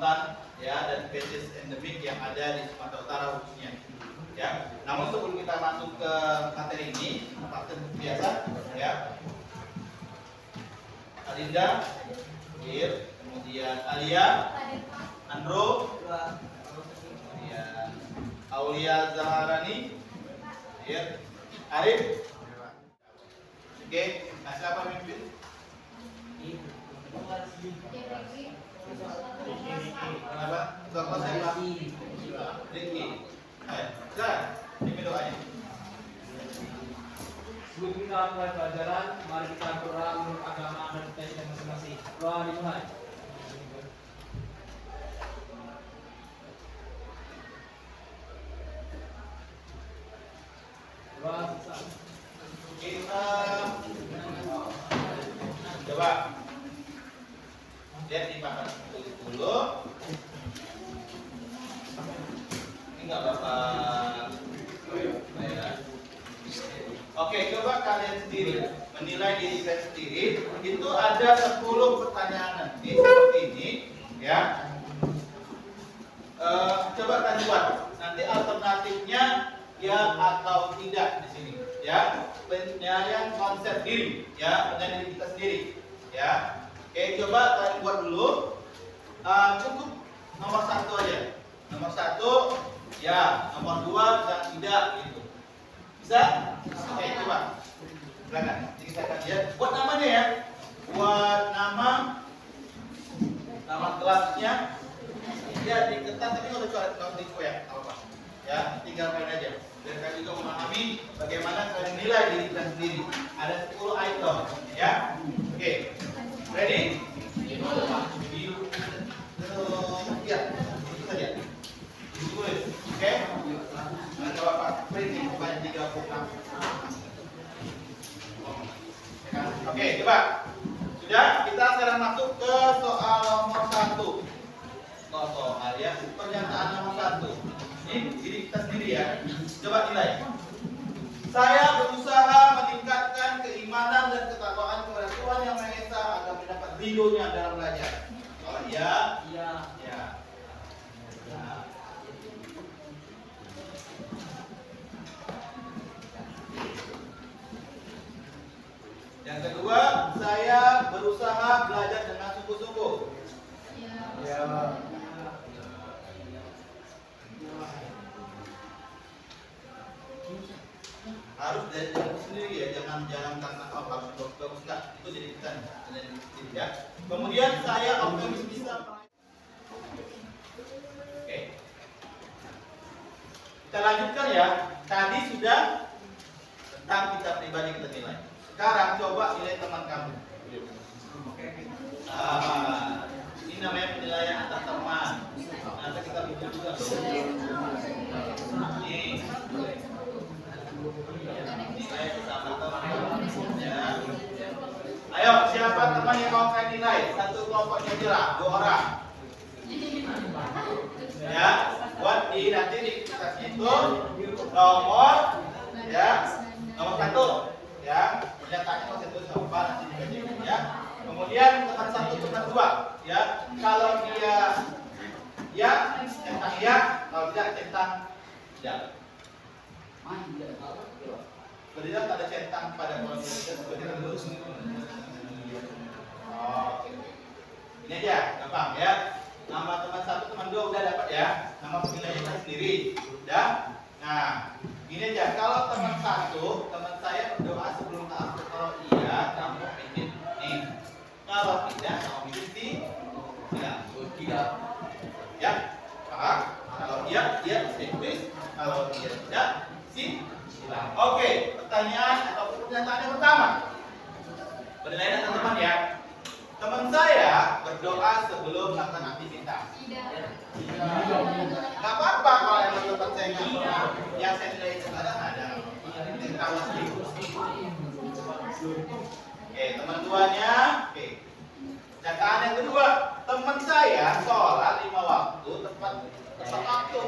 Kalimantan ya, dan spesies endemik yang ada di Sumatera Utara khususnya. Ya. Namun sebelum kita masuk ke materi ini, seperti biasa ya. Alinda, kemudian Alia, Andro, kemudian Aulia Zaharani, Arif. Oke, nah siapa mimpin? Apa? Ketua kelas siapa? Ricky. Ayo, pimpin doanya. Sebelum kita mulai pelajaran, mari kita berdoa menurut agama dan kita masing-masing. Doa dimulai. Doa selesai. Kita coba lihat di papan dulu. Ini nggak bapak. Oke, coba kalian sendiri menilai diri kalian sendiri. Itu ada 10 pertanyaan nanti seperti ini, ya. Coba kalian buat. Nanti alternatifnya ya atau tidak di sini, ya. Penilaian konsep diri, ya, penilaian diri kita sendiri, ya. Oke, coba kalian buat dulu. Cukup nomor 1 aja. Nomor 1, ya. Nomor 2 dan tidak, gitu. Bisa? Oke, coba. Silakan. Jadi saya akan lihat. Buat namanya ya. Buat nama kelasnya. Ya, diketat tapi nggak usah kalau dikoyak, apa-apa. Ya, tinggal kalian aja. Dan kalian juga memahami bagaimana kalian nilai diri kalian sendiri. Ada 10 item, ya. Oke. Ready? Ya, itu saja. Ditulis. Oke. Nah, coba Pak, print nih, banyak 36. Oke, coba. Sudah, kita sekarang masuk ke soal nomor 1. Soal ya, pernyataan nomor 1. Ini diri kita sendiri ya. Coba nilai. Saya berusaha meningkatkan keimanan dan ketakwaan kepada Tuhan Yang Maha Esa agar mendapat ridho-Nya dalam belajar. Kalau iya, Iya. ya. Nah. Yang kedua, saya berusaha belajar dengan sungguh-sungguh. Ya. Harus dari diri sendiri ya, jangan karena harus bagus enggak, itu jadi kita ya. Kemudian saya optimis bisa meraih. Oke. Kita lanjutkan ya. Tadi sudah tentang kita pribadi kita nilai. Sekarang coba nilai teman kamu. Ini namanya penilaian antar teman. Nanti kita bikin juga. Ini nilai bersama teman. Ya. Ayo, siapa teman yang mau kalian nilai? Satu kelompoknya aja lah, 2 orang. Ya, buat nanti di kertas itu nomor, ya, nomor 1, ya. Nyatanya masih itu siapa nanti dibagi ya. Kemudian teman 1, teman 2, ya. Kalau dia ya centang ya, kalau tidak centang tidak. Berarti ada centang pada kondisi seperti itu. Oke. Ini aja, gampang ya. Nama teman 1, teman 2 udah dapat ya. Nama penilaiannya sendiri, udah. Nah, gini aja. Kalau teman 1, teman saya berdoa sebelum taat. Kalau iya, kamu bikin nih. Kalau tidak, kamu bikin sih. Tidak. Ya, paham? Kalau iya, dia tulis. Kalau dia tidak, sih. Oke, pertanyaan atau pernyataan yang pertama. Penilaian teman-teman ya. Teman saya berdoa sebelum melakukan aktivitas. Tidak. Gak apa-apa kalau yang teman saya nggak berdoa. Yang saya nilai sekarang ada. Tahu sedikit. Oke, teman duanya. Oke. Catatan yang kedua, teman saya sholat 5 waktu tepat waktu.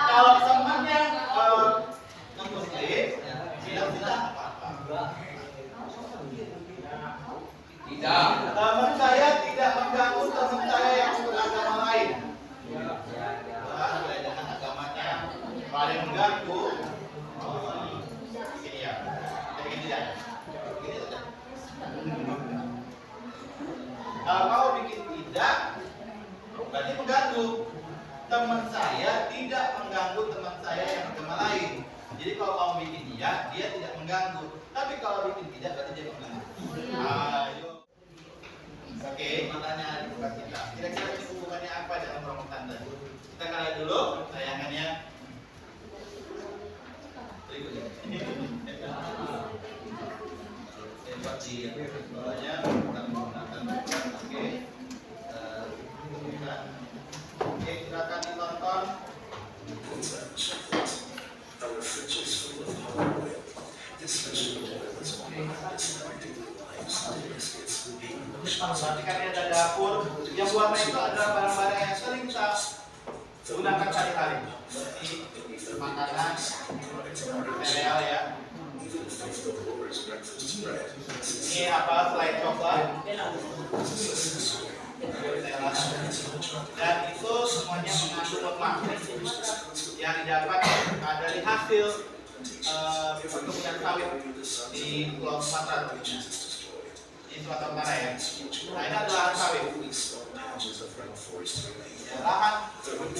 Kalau temannya non-muslim, tidak apa-apa. Kalau kamu bikin tidak, berarti mengganggu. Teman saya tidak mengganggu teman saya yang agama lain. Jadi kalau kamu bikin iya, dia tidak mengganggu. Tapi kalau bikin tidak, berarti dia mengganggu. Ayo. Oke, makanya bukan kita. Kira-kira ini hubungannya apa dalam permukaan tadi? Kita lihat dulu tayangannya. Berikutnya. Buat di bawahnya kita menggunakan. Oke. Oke, silakan ditonton. Our fridge is full of whole whale. This vegetable oil is always impacting the lives of biscuits, Perhatikan ada dapur. Yang warna itu adalah barang-barang yang sering kita gunakan sehari-hari. Seperti makanan, sereal ya. Ini apa? Selain coklat. Dan itu semuanya mengandung lemak yang didapat dari hasil perkebunan sawit di Pulau Sumatera. Di Sumatera Utara ya. Nah ini adalah lahan sawit. Ya, lahan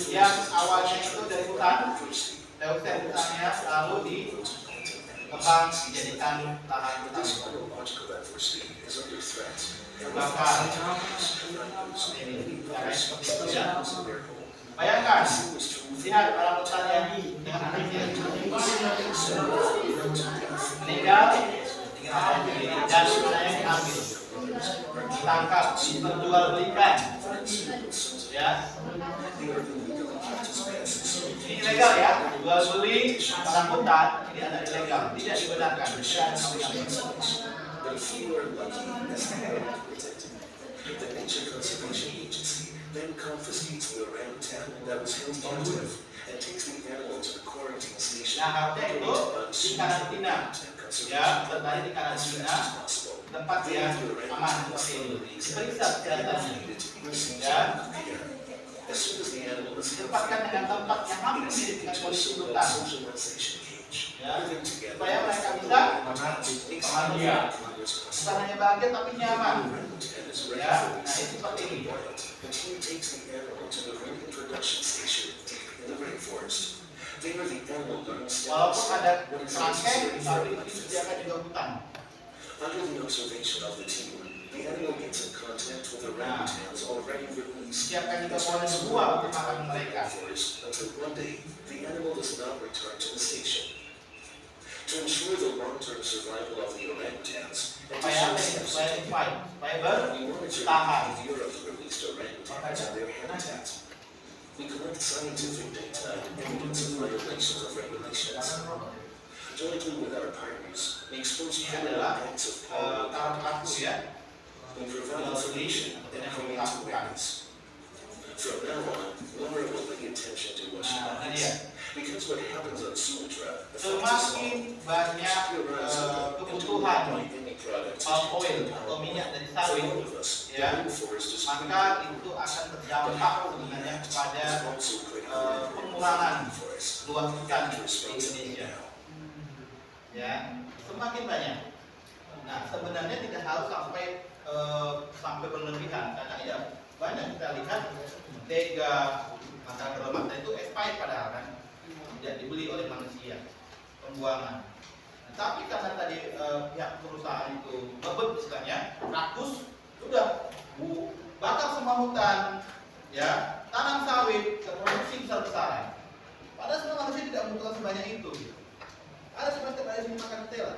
yang awalnya itu dari hutan, dari hutannya lalu dikembang dijadikan lahan hutan. Bakar. Ini caranya seperti itu ya. Bayangkan, lihat orang hutan yang dengan anaknya meninggal, dan mana yang diambil, ditangkap, diperjualbelikan, ya. Ini ilegal ya, jual beli orang hutan ini ada ilegal, tidak dibenarkan. The Nature Conservation Agency then confiscates the orangutan that was held captive and takes the animal to the quarantine station. Nah, harusnya itu di karantina, ya, berlari di karantina, tempat yang aman seperti ini. Periksa kesehatannya, ya. Tempatkan dengan tempat yang hampir mirip dengan kondisi hutan, ya, supaya mereka bisa bahagia, bukan hanya bahagia tapi nyaman, ya. Nah, itu seperti ini. Walaupun ada rangkai, tapi disediakan juga hutan. Under the observation of the team, the animal gets in contact with orangutans already released. Siapkan juga pohon buah untuk makan mereka. Until one day, the animal does not return to the station. To ensure the long-term survival of the orangutans, Supaya we monitor the Europe released orangutans and their habitat. We collect scientific data and evidence of violations of regulations. Jointly with our partners, we expose human impacts of pollution. ya. We provide information and create awareness. From now on, Laura will pay attention to what she buys. Because what happens on Sumatra affects us all. Semakin banyak kebutuhan palm oil atau minyak dari sawit, ya, maka itu akan berdampak sebenarnya kepada pengurangan luas hutan di Indonesia. Ya, semakin banyak. Nah, sebenarnya tidak harus sampai berlebihan karena ya banyak kita lihat tega makanan berlemak dan itu expired padahal kan tidak dibeli oleh manusia, pembuangan. Nah, tapi karena tadi pihak perusahaan itu bebet istilahnya, rakus, sudah bakar semua hutan, ya, tanam sawit, produksi besar-besaran. Padahal sebenarnya manusia tidak membutuhkan sebanyak itu. Ada sebenarnya tiap hari makan Nutella?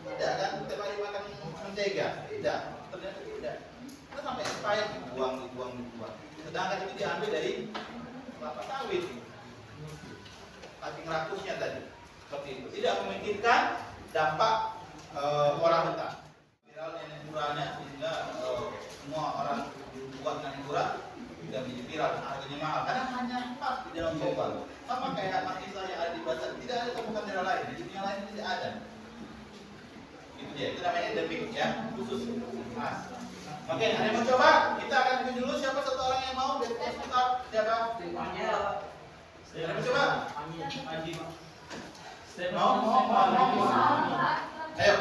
Tidak kan? Tiap hari makan mentega? Tidak. Ternyata tidak. Kita sampai expired dibuang. Sedangkan itu diambil dari kelapa sawit. Saking rakusnya tadi. Seperti itu. Tidak memikirkan dampak orang hutan. Viral nenek murahnya sehingga semua orang buat nenek murah tidak menjadi viral, harganya mahal karena hanya 4 di dalam global. Sama kayak mati saya ada di pasar, tidak ada temukan daerah lain, di dunia lain tidak ada. Itu dia, itu namanya endemik ya, khusus mas. Oke, ada yang mau coba? Kita akan bikin dulu siapa satu orang yang mau besok start siapa? Ada yang mau coba? Mau. Ayo.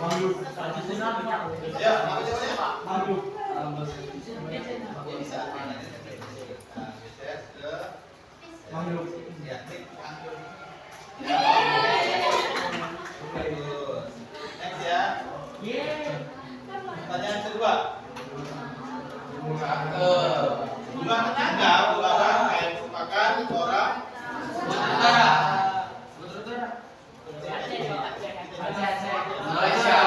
Ya, apa jawabannya? Mangguk. Ya, bisa. Nah, geser ke Mangguk. ya, klik anggur. Ya, Oke. bagus. Next ya. Pertanyaan kedua. Bunga tetangga merupakan orang Utara. Malaysia.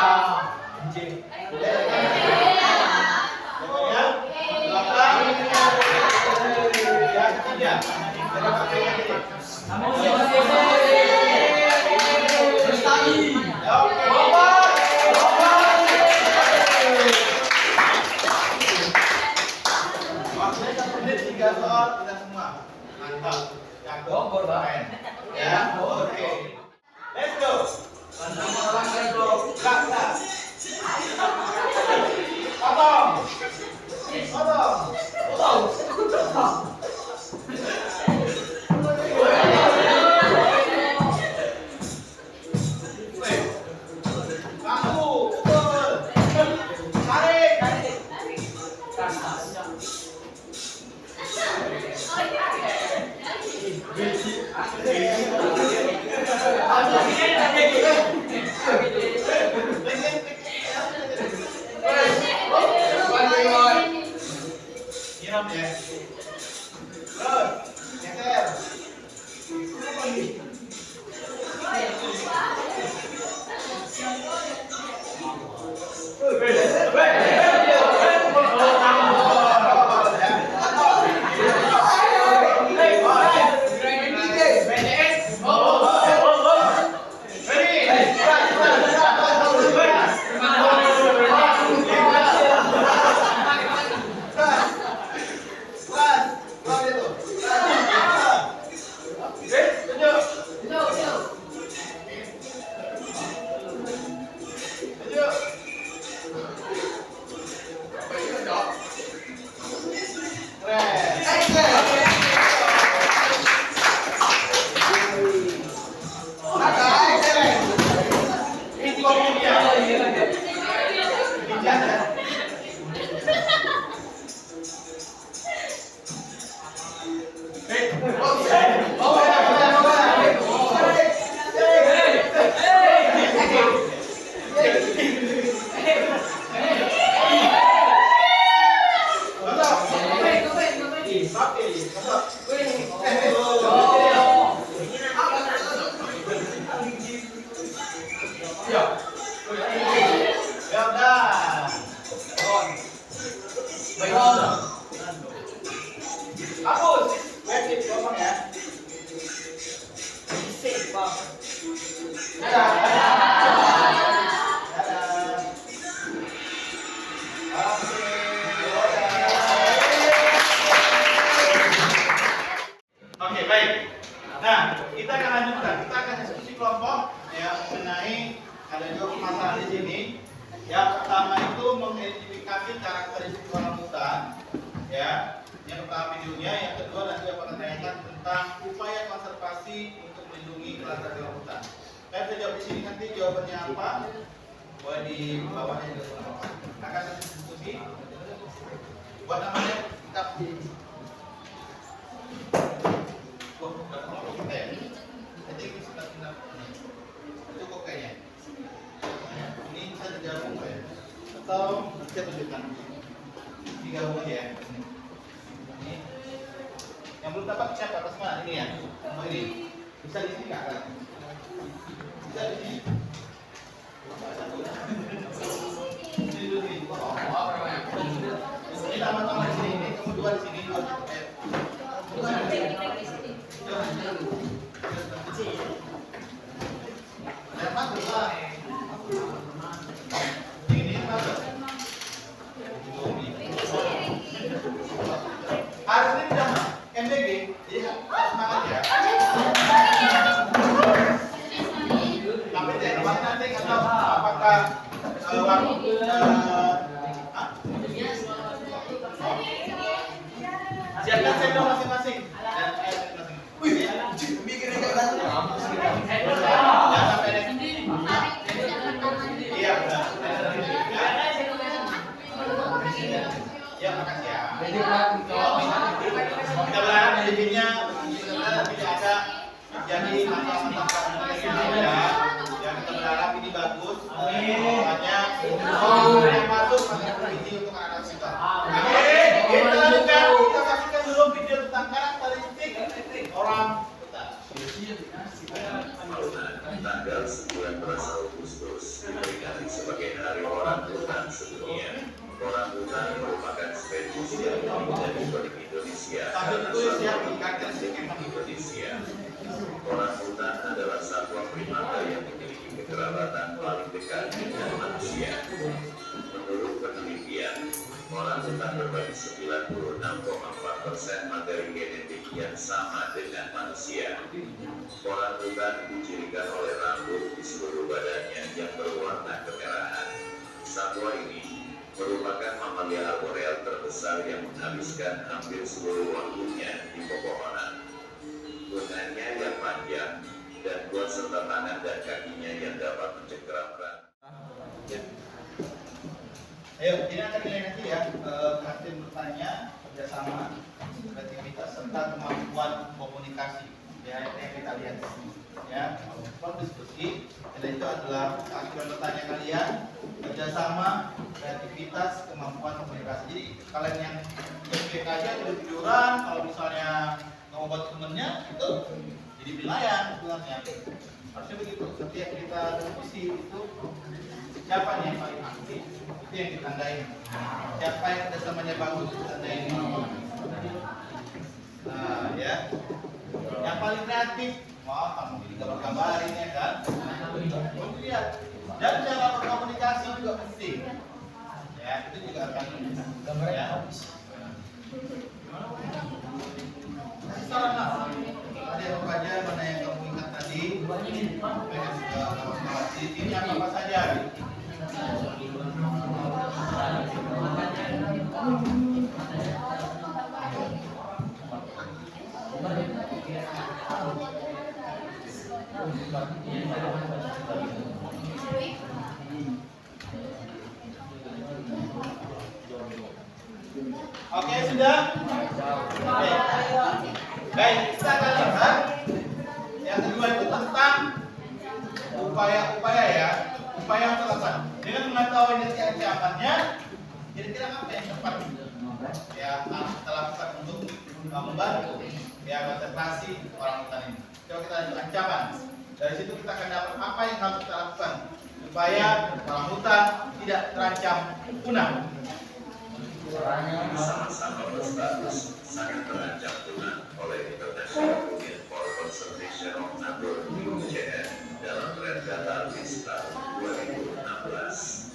Jawabannya belakang. Yang ketiga. Kita pakai yang ketiga. Ya, oke. Waktunya 1 menit 3 soal kita semua. Mantap. Cakep. Keren. Ya, oke. Let's go. Laksa. Potong. Kamu, betul. Tarik. Nyiram ya. Terus, geser. Hapus. Wajib ngomong ya. Dadah. Oke, baik. Nah, kita akan lanjutkan. Kita akan diskusi kelompok ya mengenai ada dua masalah di sini. Yang pertama itu mengidentifikasi karakteristik orang hutan, ya. Yang pertama videonya, yang kedua nanti akan menanyakan tentang upaya konservasi untuk melindungi kelestarian hutan. Saya bisa jawab di sini nanti jawabannya apa? Boleh di bawahnya juga. Akan diskusi. Buat namanya kita. Wah, udah kelompok kita ya. Nanti kita sebentar. Cukup kayaknya. Ini bisa digabung ya? Atau saya tunjukkan? Digabung aja ya. Ini. Yang belum dapat siapa? Atas mana? Ini ya. Oh ini. Bisa di sini nggak kan? Bisa di sini. Sini dulu sini. Ini sama-sama di sini. Ini kamu dua di sini. Dua. Dan masuk lah. Ini masuk. Hari ini udah MDG, jadi semangat ya. Tapi jangan nanti nggak tahu apakah waktu siapkan sendok masing-masing dan air masing-masing. Wih, bikin aja kan? Jangan sampai ada. Iya benar. mantap ya. Yang kita berharap ini bagus. Makanya yang masuk ini untuk anak kita. Kita lakukan, kita saksikan dulu video tentang karakteristik orang hutan. Tanggal 19 Agustus diperingati sebagai Hari Orang Hutan Sedunia. Orang hutan merupakan spesies yang unik dan unik Indonesia karena satwa karakteristik Indonesia. Orang hutan adalah satwa primata yang memiliki kekerabatan paling dekat dengan manusia. Menurut penelitian, orang hutan berbagi 96,4% materi genetik yang sama dengan manusia. Orang hutan dicirikan oleh rambut di seluruh badannya yang berwarna kemerahan. Satwa ini merupakan mamalia arboreal terbesar yang menghabiskan hampir seluruh waktunya di pepohonan. Lengannya yang panjang dan kuat serta tangan dan kakinya yang dapat mencengkeram erat. Ayo, ini akan dilihat nanti ya. Hasil bertanya, kerjasama, kreativitas serta kemampuan komunikasi. Ya, ini yang kita lihat. Ya, berdiskusi. Dan itu adalah hasil bertanya kalian, kerjasama, kreativitas, kemampuan komunikasi. Jadi kalian yang FPK aja tidur-tiduran, kalau misalnya nggak mau buat temennya, itu jadi pilihan sebenarnya. Harusnya begitu. Setiap kita diskusi itu siapa nih yang paling aktif, itu yang ditandain. Siapa yang kerjasamanya bagus, ditandain. Nah, ya. Yang paling kreatif, wah kamu jadi gambar-gambarin ya kan? Lihat. Dan cara berkomunikasi juga penting. Ya, itu juga akan ya. Saran lah. Ada yang aja mana yang kamu ingat tadi? Ini apa saja? Oke, sudah? Baik, kita akan lihat yang kedua itu tentang upaya-upaya ya, upaya untuk apa? Dengan mengetahui nanti ancamannya, kira-kira apa yang tepat ya harus kita lakukan untuk membantu ya konservasi orang hutan ini. Coba kita lihat ancaman. Dari situ kita akan dapat apa yang harus kita lakukan supaya orang hutan tidak terancam punah. Sama-sama berstatus sangat terancam punah oleh International Union for Conservation of Nature (IUCN) dalam Red Data List tahun 2016.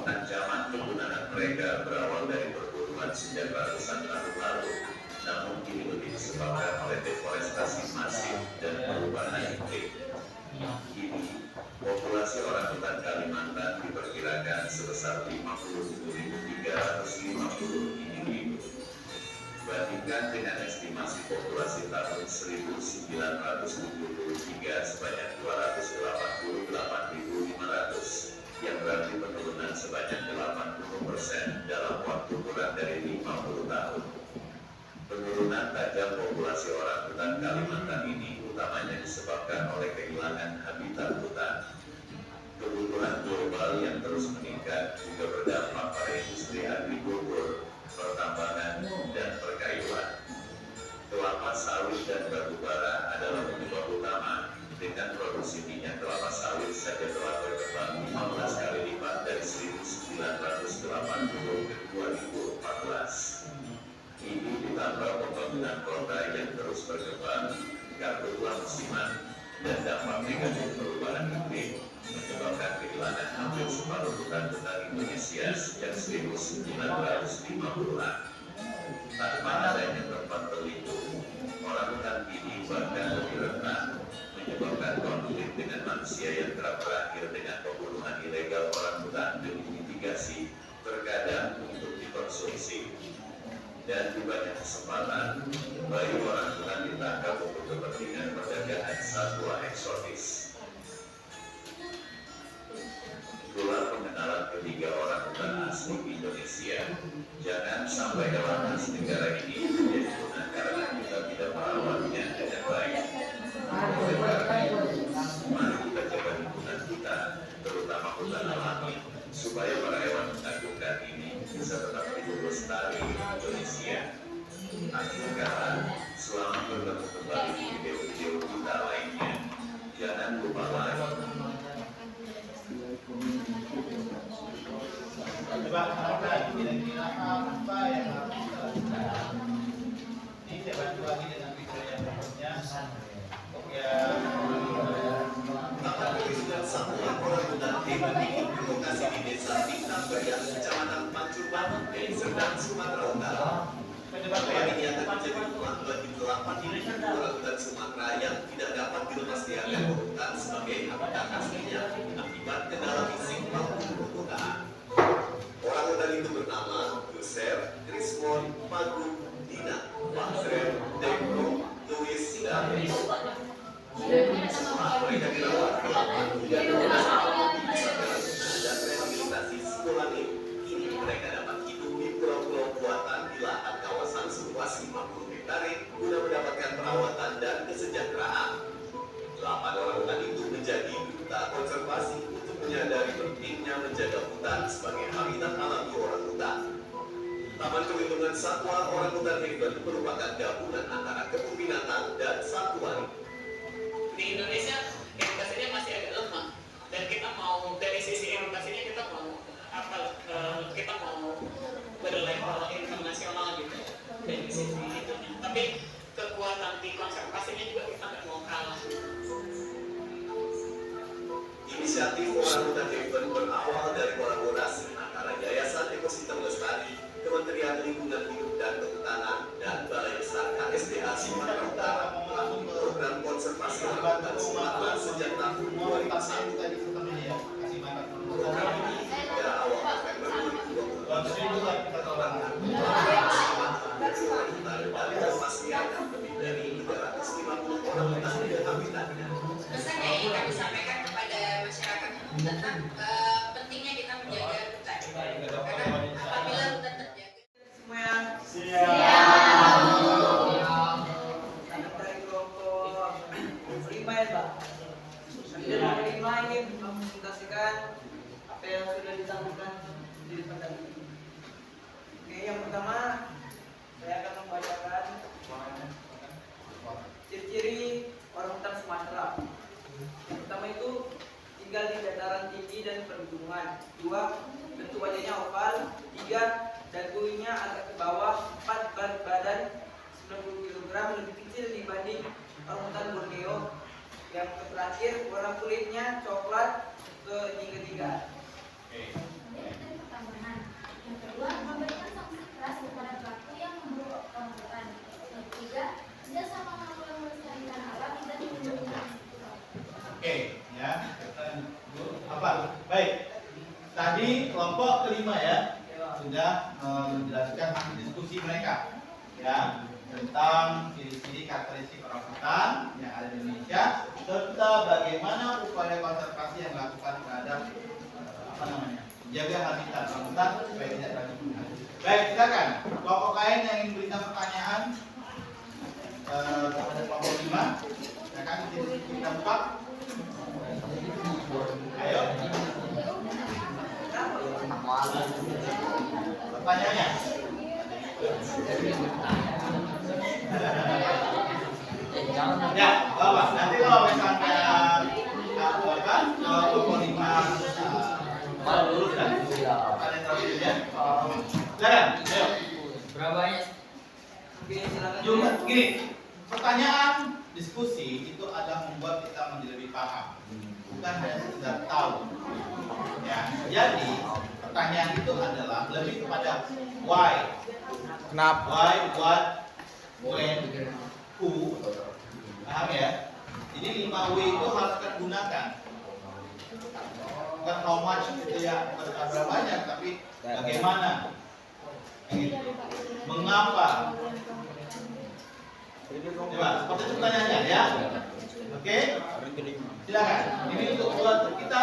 Ancaman kepunahan mereka berawal dari perburuan sejak ratusan tahun lalu, namun kini lebih disebabkan oleh deforestasi masif dan perubahan iklim. Kini, populasi orang hutan Kalimantan diperkirakan sebesar 57.350 individu. Bandingkan dengan estimasi populasi tahun 1973 sebanyak 288.500, yang berarti penurunan sebanyak 80% dalam waktu kurang dari 50 tahun. Penurunan tajam populasi orang hutan Kalimantan ini utamanya disebabkan oleh kehilangan habitat hutan. Kebutuhan global yang terus meningkat juga berdampak pada industri agrikultur, pertambangan, dan perkayuan. Kelapa sawit dan batu bara adalah penyebab utama, dengan produksi minyak kelapa sawit saja telah berkembang 15 kali lipat dari 1980 ke 2014. Ini ditambah pembangunan kota yang terus berkembang, karhutla musiman, dan dampak negatif perubahan iklim menyebabkan kehilangan hampir separuh hutan-hutan Indonesia sejak 1950-an. Tanpa adanya tempat berlindung, orang hutan kini bahkan lebih rentan, menyebabkan konflik dengan manusia yang kerap berakhir dengan pembunuhan ilegal orang hutan demi mitigasi, terkadang untuk dikonsumsi. Dan di banyak kesempatan, bayi orang hutan ditangkap untuk kepentingan perdagangan satwa eksotis. Itulah pengenalan ketiga orang hutan asli Indonesia. Jangan sampai alam khas negara ini menjadi punah karena kita tidak merawatnya dengan baik. Oleh karena supaya para hewan tanggungan ini bisa tetap hidup lestari di Indonesia. Akhirnya, selamat bertemu kembali di video-video kita lainnya. Jangan lupa like. Coba harapkan kira-kira apa yang harus kita lakukan. Ini saya bantu lagi dengan video yang berikutnya. Ya. Taman Kewilutan Satuan Orang Hutan Hewan ini berlokasi di Desa Bintang Bayar, Kecamatan Pancur Banten, Deli Serdang, Sumatera Utara. Hewan ini akan menjadi tuan bagi 8 individu orang hutan Sumatera yang tidak dapat dilepasliarkan ke hutan sebagai habitat aslinya akibat kendala fisik maupun penggunaan. Orang hutan itu bernama Lucer, Krismon, Pagung, Dina, Pasrel, Dekro, Louis, dan mereka dirawat 8 hingga 12 tahun di pesantren dan rehabilitasi psikologi. Kini mereka dapat hidup di pulau-pulau buatan di lahan kawasan seluas 50 hektare guna mendapatkan perawatan dan kesejahteraan. 8 orang hutan itu menjadi duta konservasi untuk menyadari pentingnya menjaga hutan sebagai habitat alami orang hutan. Taman Perlindungan Satwa Orang Hutan Haven merupakan gabungan antara kebun binatang dan satwa. Di Indonesia edukasinya masih agak lemah, dan kita mau dari sisi edukasinya kita mau kita mau berlevel internasional gitu dari sisi itu, tapi kekuatan di konservasinya juga kita nggak mau kalah. Inisiatif Orang Hutan Haven berawal dari kolaborasi antara Yayasan Ekosistem Lestari, Kementerian Lingkungan Hidup dan Kehutanan, dan Balai Besar KSDA Sumatera Utara melalui program konservasi orang hutan Sumatera sejak tahun 2001. Program ini pada awal November 2020 dari melepasliarkan lebih dari 350 orang hutan ke habitatnya. Pesan yang kami sampaikan kepada masyarakat tentang pentingnya kita menjaga hutan. Karena apabila hutan terjaga, Siap. Dari kelompok 5 ya Pak. Dan 5 ini mempresentasikan apa yang sudah ditanggungkan di depan tadi. Oke, yang pertama saya akan membacakan ciri-ciri orang hutan Sumatera. Yang pertama itu tinggal di dataran tinggi dan pegunungan. 2. Bentuk wajahnya oval. 3. Dagunya agak ke bawah. 4. Berat badan 90 kg, lebih kecil dibanding orang hutan Borneo. Yang terakhir warna kulitnya coklat. Ini ketiga. Dari pertambahan. Yang kedua, memberikan sanksi keras kepada pelaku yang memburu orang hutan. Yang ketiga, tidak sama mampu yang melestarikan alam dan melindungi. Oke, ya. Apa? Baik. Tadi kelompok kelima ya sudah menjelaskan hasil diskusi mereka ya tentang ciri-ciri karakteristik orang hutan yang ada di Indonesia serta bagaimana upaya konservasi yang dilakukan terhadap menjaga habitat orang hutan supaya tidak lagi punah. Baik, silakan. Kelompok lain yang ingin berikan pertanyaan kepada kelompok 5, silakan kita buka. Ayo. Pertanyaannya. Ya, Bapak. Nanti kalau misalnya kelompok 5 lulus kan? Kalian terus ya. Silakan. Ayo. Berapanya? Oke, silakan. Jumlah gini. Pertanyaan diskusi itu adalah membuat kita menjadi lebih paham, bukan hanya sekedar tahu. Ya, jadi pertanyaan itu adalah lebih kepada why, Kenapa? why, what, when, who, paham ya? Jadi 5W itu harus kita gunakan, bukan how much gitu ya, bukan berapa banyak, tapi bagaimana, gitu. Mengapa? Coba, seperti itu pertanyaannya ya. Oke? Silakan. Ini untuk buat kita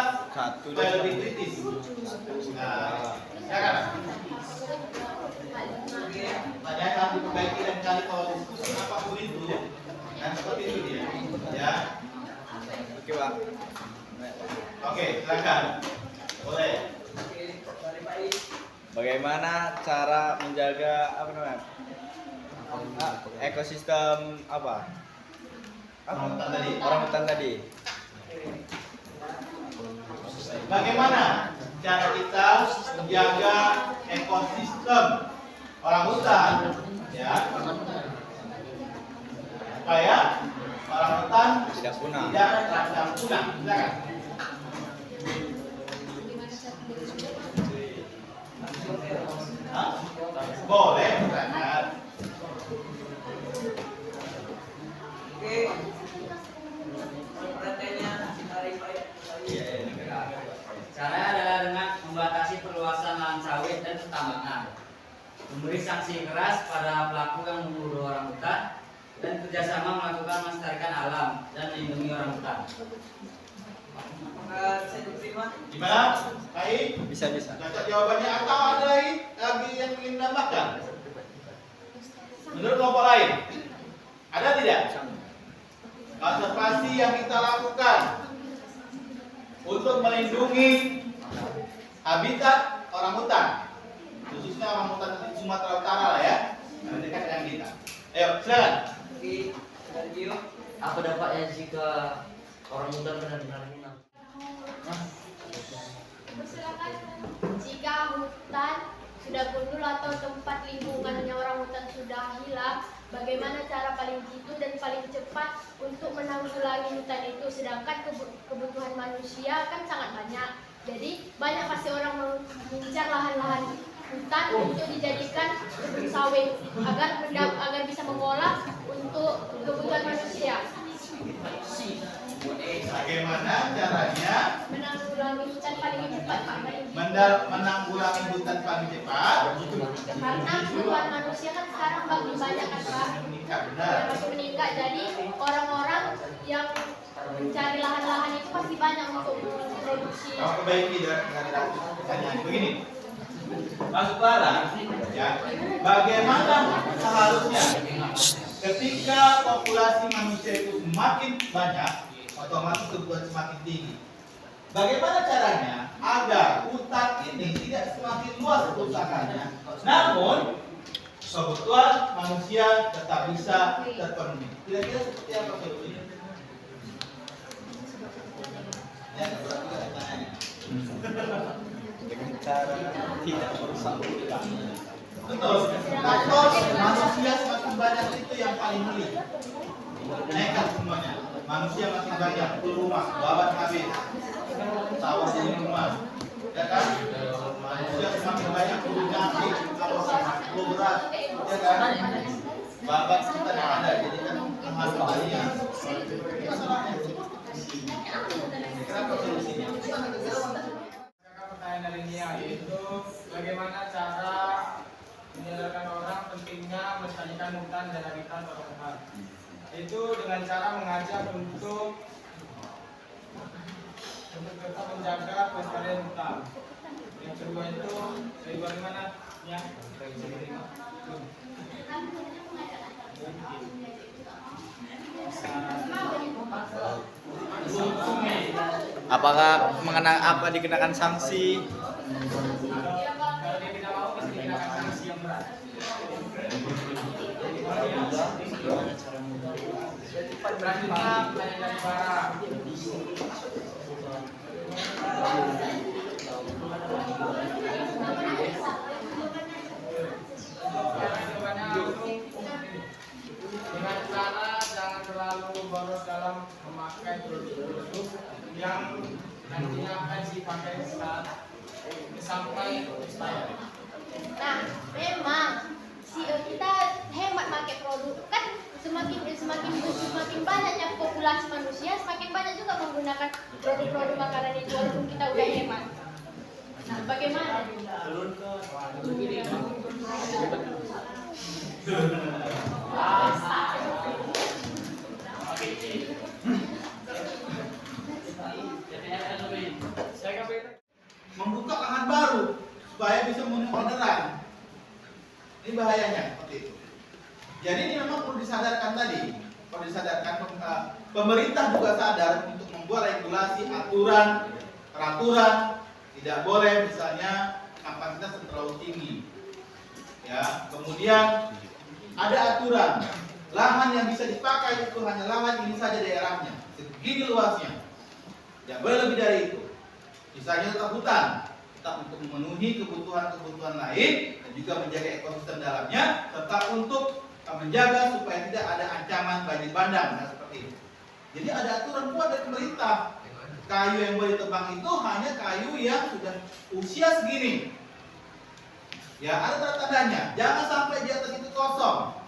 supaya lebih kritis. Nah, silakan. Pertanyaan harus diperbaiki dan kali kalau diskusi apapun itu, dan seperti itu dia. Ya. Oke, Pak. Oke, silakan. Boleh. Oke, Bagaimana cara menjaga apa namanya? Ekosistem apa? Orangutan tadi. Orangutan tadi. Bagaimana cara kita menjaga ekosistem orangutan, ya, supaya orangutan Tidak punah. tidak terancam punah? Silakan. Hah? Boleh, silakan. Oke. Pertanyaannya dari Pak. Caranya adalah dengan membatasi perluasan lahan sawit dan pertambangan, memberi sanksi keras pada pelaku yang memburu orangutan, dan kerjasama melakukan melestarikan alam dan melindungi orangutan. Apakah saya diterima? Gimana? Baik. Bisa. Cocok jawabannya atau ada lagi yang ingin menambahkan? Menurut kelompok lain, ada tidak? Konservasi yang kita lakukan untuk melindungi habitat orangutan, khususnya orangutan di Sumatera Utara lah ya, yang dekat dengan kita. Ayo, silakan. Oke, Sergio. Apa dampaknya jika orangutan benar-benar punah? Persilakan. Jika hutan sudah gundul atau tempat lingkungannya orangutan sudah hilang, bagaimana cara paling jitu dan paling cepat untuk menanggulangi hutan itu? Sedangkan kebutuhan manusia kan sangat banyak. Jadi banyak pasti orang mengincar lahan-lahan hutan untuk dijadikan kebun sawit agar bisa mengolah untuk kebutuhan manusia. Bagaimana caranya Menanggulangi hutan paling cepat, Pak. menanggulangi hutan paling cepat? Karena kebutuhan manusia kan sekarang makin banyak kan, Pak. Meningkat, benar. Makin meningkat. Jadi orang-orang yang mencari lahan-lahan itu pasti banyak untuk memproduksi. Kamu perbaiki dari pertanyaan begini. Mas Clara, ya, bagaimana seharusnya ketika populasi manusia itu semakin banyak, otomatis kebutuhan semakin tinggi. Bagaimana caranya agar hutan ini tidak semakin luas kerusakannya, namun kebutuhan manusia tetap bisa terpenuhi? Kira-kira seperti apa solusinya? Ya, pertanyaannya. Dengan cara tidak merusak hutan. Betul. Atau manusia semakin banyak itu yang paling mulia. Nekat semuanya. Manusia makin banyak, rumah, babat habis, sawah jadi rumah. Ya kan? Manusia semakin banyak, nyampe, kalau berat, ya kan? Babat kita tidak ada, jadi kan harus banyak. Masalahnya. Kenapa solusinya? Pertanyaan dari Nia, yaitu bagaimana cara menyadarkan orang pentingnya melestarikan hutan dan habitat orangutan. Itu dengan cara mengajak untuk tetap menjaga pelestarian hutan. Yang kedua itu dari bagaimana ya? Apakah dikenakan sanksi? Kalau dia tidak mau pasti dikenakan sanksi yang berat. Selanjutnya pertanyaan dari Bara. Dengan cara jangan terlalu boros dalam memakai produk-produk yang nantinya akan dipakai saat sampai expired. Nah, memang kita hemat pakai produk kan semakin banyaknya populasi manusia, semakin banyak juga menggunakan produk-produk makanan itu walaupun kita udah hemat. Nah, bagaimana? Membuka lahan baru supaya bisa memenuhi orderan. Ini bahayanya seperti itu. Jadi ini memang perlu disadarkan tadi, perlu disadarkan pemerintah juga sadar untuk membuat regulasi, aturan, peraturan. Tidak boleh misalnya kapasitas yang terlalu tinggi. Ya, kemudian ada aturan lahan yang bisa dipakai itu hanya lahan ini saja daerahnya, segini luasnya, tidak boleh lebih dari itu. Sisanya tetap hutan, tetap untuk memenuhi kebutuhan-kebutuhan lain dan juga menjaga ekosistem dalamnya, serta untuk menjaga supaya tidak ada ancaman banjir bandang. Nah, seperti itu. Jadi ada aturan kuat dari pemerintah. Kayu yang boleh ditebang itu hanya kayu yang sudah usia segini. Ya, ada tanda-tandanya. Jangan sampai di atas itu kosong.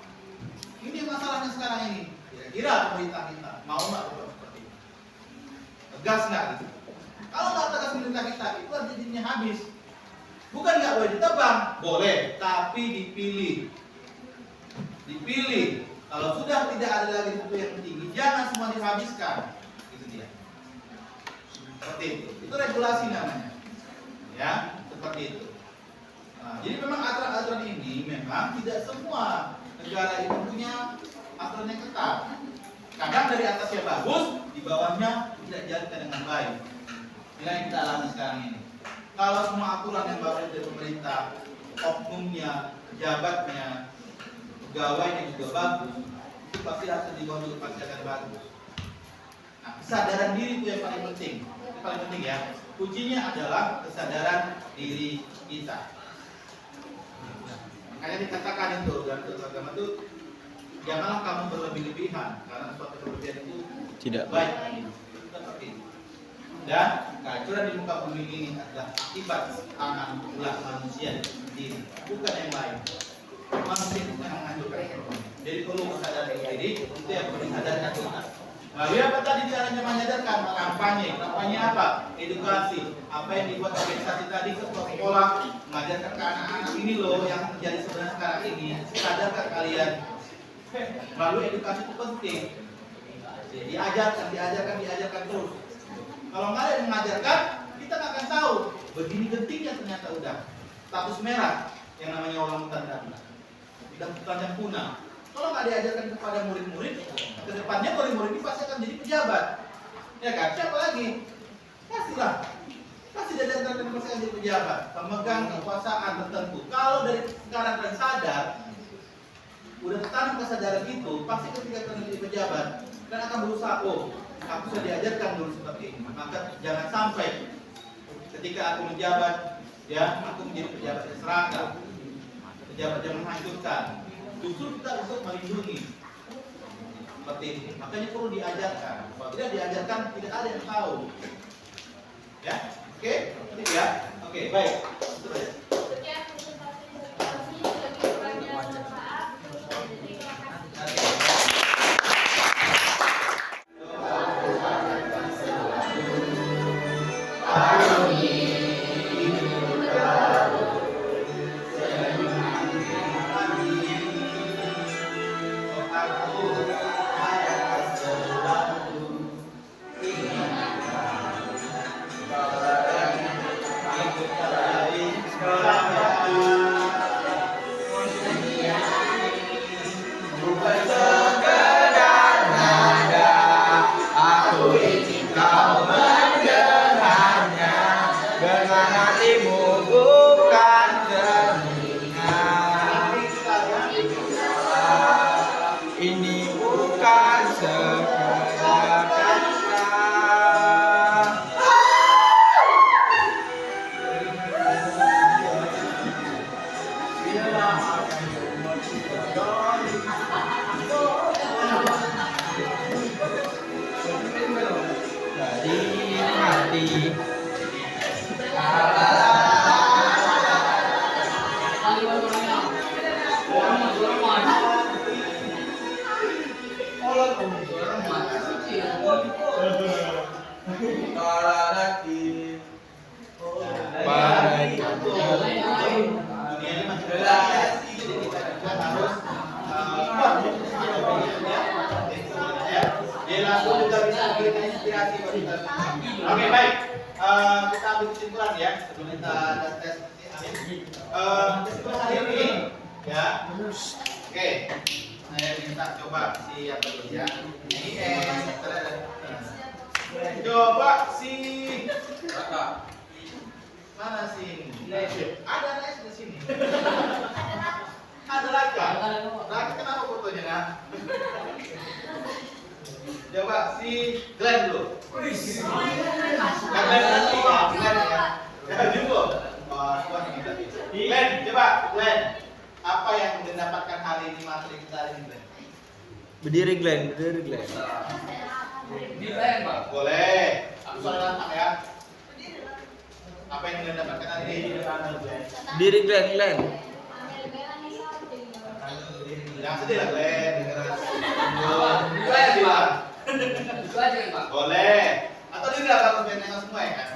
Ini masalahnya sekarang ini. Kira-kira pemerintah kita mau nggak seperti itu? Tegas nggak gitu? Kalau nggak tegas pemerintah kita, itu artinya habis. Bukan nggak boleh ditebang, boleh, tapi dipilih. Dipilih. Kalau sudah tidak ada lagi butuh yang tinggi, jangan semua dihabiskan. Itu dia. Seperti itu. Itu regulasi namanya. Ya, seperti itu. Nah, jadi memang aturan-aturan ini memang tidak semua negara itu punya aturan yang ketat. Kadang dari atasnya bagus, di bawahnya tidak dijalankan dengan baik. Ini yang kita alami sekarang ini. Kalau semua aturan yang baru dari pemerintah, oknumnya, pejabatnya, pegawainya juga bagus, itu pasti hasil di bawah juga pasti akan bagus. Nah, kesadaran diri itu yang paling penting. Itu paling penting ya. Kuncinya adalah kesadaran diri kita. Makanya dikatakan itu dalam agama itu, janganlah kamu berlebih-lebihan karena suatu berlebihan itu Tidak baik. Seperti itu. Dan kehancuran di muka bumi ini adalah akibat tangan ulah manusia sendiri, bukan yang lain. Manusia itu yang menghancurkan. Jadi perlu kesadaran diri, itu yang perlu disadarkan kita. Lalu apa tadi caranya menyadarkan? Kampanye apa? Edukasi. Apa yang dibuat organisasi tadi ke sekolah, mengajarkan ke anak-anak ini loh yang terjadi sebenarnya sekarang ini. Sadarkan kalian. Lalu edukasi itu penting. Jadi diajarkan terus. Kalau nggak ada yang mengajarkan, kita nggak akan tahu. Begini gentingnya ternyata udah status merah yang namanya orang hutan tadi. Udah hutan yang punah. Kalau nggak diajarkan kepada murid-murid, ke depannya murid-murid ini pasti akan jadi pejabat. Ya kan? Siapa lagi? Pastilah. Pasti diajarkan pasti akan jadi pejabat, pemegang kekuasaan tertentu. Kalau dari sekarang kalian sadar, udah tertanam kesadaran itu, pasti ketika kalian jadi pejabat, kalian akan berusaha, aku sudah diajarkan dulu seperti ini. Maka jangan sampai ketika aku menjabat, ya, aku menjadi pejabat yang serakah, pejabat yang menghancurkan. Justru kita untuk melindungi seperti ini. Makanya perlu diajarkan. Kalau tidak diajarkan, tidak ada yang tahu. Ya, oke, ini ya, oke, baik. Terus. Sekian presentasi lebih kurangnya mohon maaf. Terima kasih. Oke, baik. Kita ambil kesimpulan ya sebelum kita tes kesimpulan hari ini ya. Oke, saya minta coba siapa dulu ya. Ini coba si Mana sih? Ada Rais di sini. Ada Raka. Raka kenapa fotonya nah? Coba si Glenn dulu. Glenn nanti ya, Glenn ya. Ya juga. Oh, kuat kita. Glenn, coba Glenn. Apa yang mendapatkan hari ini materi kita hari ini, Glenn? Berdiri Glenn, berdiri Glenn. Di Glenn, Pak. Boleh. Aku soal lantang ya. Apa yang Glenn dapatkan hari ini? Berdiri Glenn, Glenn. Jangan sedih lah Glenn. Glenn, Pak. Itu aja kan, Pak. Boleh. Atau dia nggak harus benteng semua ya kan?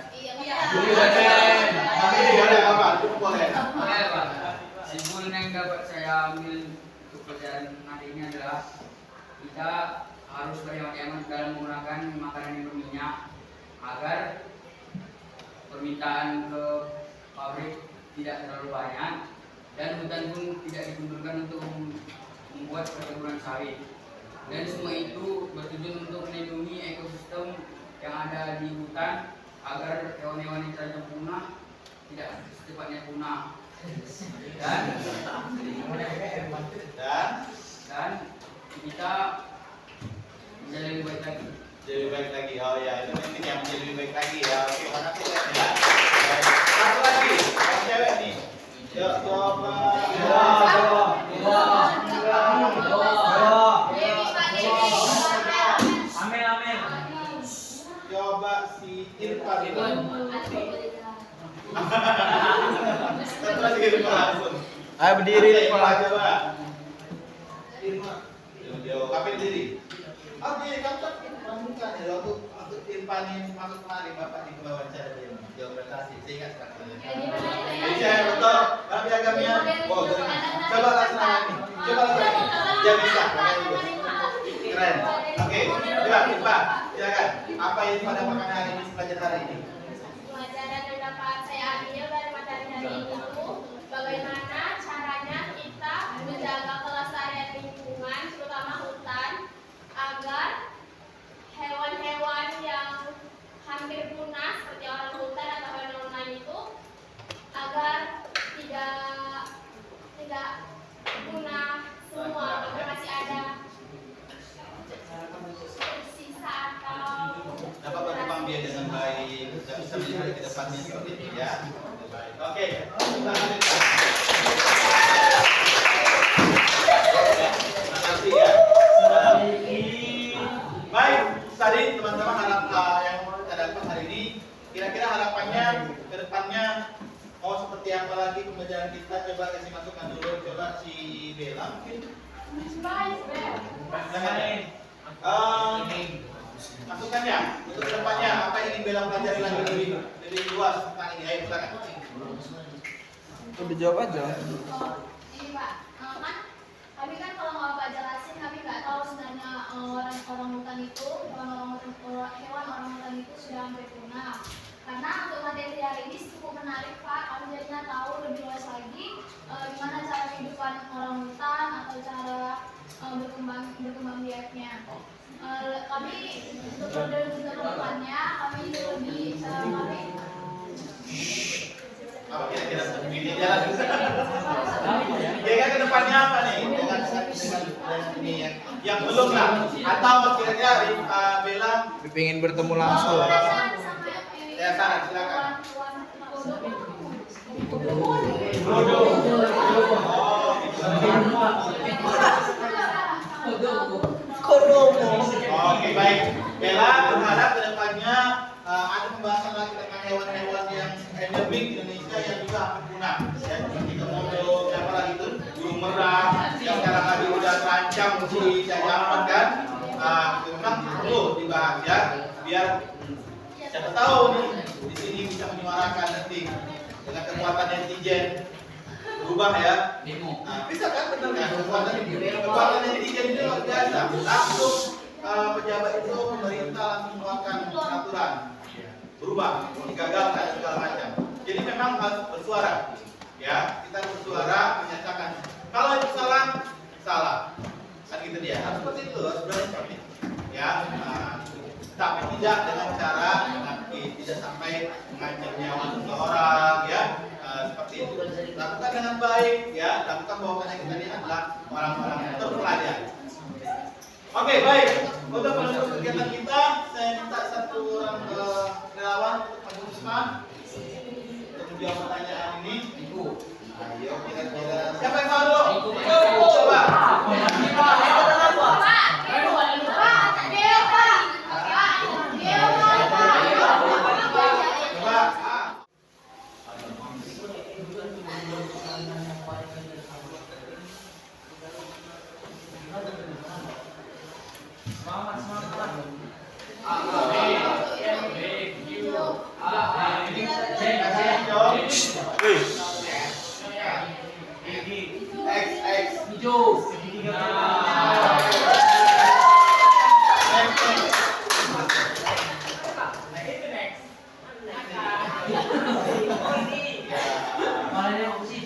Tapi boleh apa? Cukup boleh. Oke, Pak. Kesimpulan yang dapat saya ambil untuk pelajaran hari ini adalah kita harus berhemat-hemat dalam menggunakan makanan yang berminyak agar permintaan ke pabrik tidak terlalu banyak dan hutan pun tidak digundurkan untuk membuat perkebunan sawit. Dan semua itu bertujuan untuk melindungi ekosistem yang ada di hutan agar hewan-hewan yang terancam punah tidak secepatnya punah. Dan kita menjadi lebih baik lagi. Jadi lebih baik lagi. Oh ya, itu penting yang menjadi lebih baik lagi ya. Oke, makasih Glenn ya. Baik. Satu lagi, yang cewek nih. Yuk, coba. Amin. Coba si Irfan. Satu lagi Irfan langsung. Ayo berdiri Oke, Irfan. coba. Irfan. Jauh-jauh. Kapan diri? Oh, dia kamu kan bukan ya waktu Irfan ini masuk kemari Bapak di wawancara dia. Jauh prestasi. Saya ingat sekarang. Iya, betul. Bapak piagamnya. Oh, coba laksanakan ini. Coba laksanakan. Dia bisa. Keren. Oke, coba Irfan. Silakan. Apa yang pada makan hari ini pelajaran hari ini? Pelajaran yang dapat saya ambil dari materi hari ini itu bagaimana caranya kita menjaga kelestarian lingkungan, terutama hutan, agar hewan-hewan yang hampir punah seperti orang hutan atau hewan lain itu agar tidak punah semua, agar masih ada sisa atau Dapat berkembang biak dengan baik dan bisa melihat ke depannya seperti ini ya. Baik. Oke, kita lanjutkan. Terima kasih ya. Baik, tadi teman-teman harap yang kita dapat hari ini kira-kira harapannya ke depannya mau seperti apa lagi pembelajaran kita, coba kasih masukan dulu. Coba si Bella mungkin. Jangan ya. Masukannya untuk kedepannya apa yang ingin Bella pelajari lagi lebih luas tentang ini? Ayo silakan. Udah jawab aja. Ini Pak, kan kami kan kalau nggak Pak jelasin kami nggak tahu sebenarnya orang hutan itu, hewan orang hutan itu sudah hampir punah. Karena untuk materi hari ini cukup menarik Pak, kami jadinya tahu lebih luas lagi gimana cara kehidupan orang hutan atau cara berkembang biaknya. Kami untuk kedepannya kami juga lebih Apa kira-kira ini jalan? Kira-kira ke depannya apa nih dengan ini yang belum lah? Atau kira-kira Bella Pengen bertemu langsung. ya saran silakan. Oke baik, Bella berharap kedepannya ada pembahasan lagi tentang hewan-hewan yang endemik di Indonesia yang juga hampir punah. Ya, seperti komodo, siapa lagi itu, burung merah, yang sekarang lagi udah terancam si Jamban kan. Itu memang perlu dibahas ya, biar siapa tahu nih di sini bisa menyuarakan nanti dengan kekuatan netizen berubah ya. Bisa kan benar kan kekuatan netizen itu luar biasa. Langsung pejabat itu pemerintah langsung mengeluarkan peraturan berubah, digagalkan segala macam. Jadi memang harus bersuara ya, kita bersuara menyatakan kalau itu salah kan gitu dia, harus seperti itu, harus berani ya. Tapi tidak dengan cara tidak sampai mengancam nyawa seseorang ya. Seperti itu. Lakukan dengan baik ya. Lakukan bahwa kita ini adalah orang-orang yang terpelajar. Oke, baik. Untuk menutup kegiatan kita, saya minta satu orang relawan untuk meneruskan untuk menjawab pertanyaan ini. Ayo kira-kira siapa yang mau dulu? Coba. Mana yang opsi?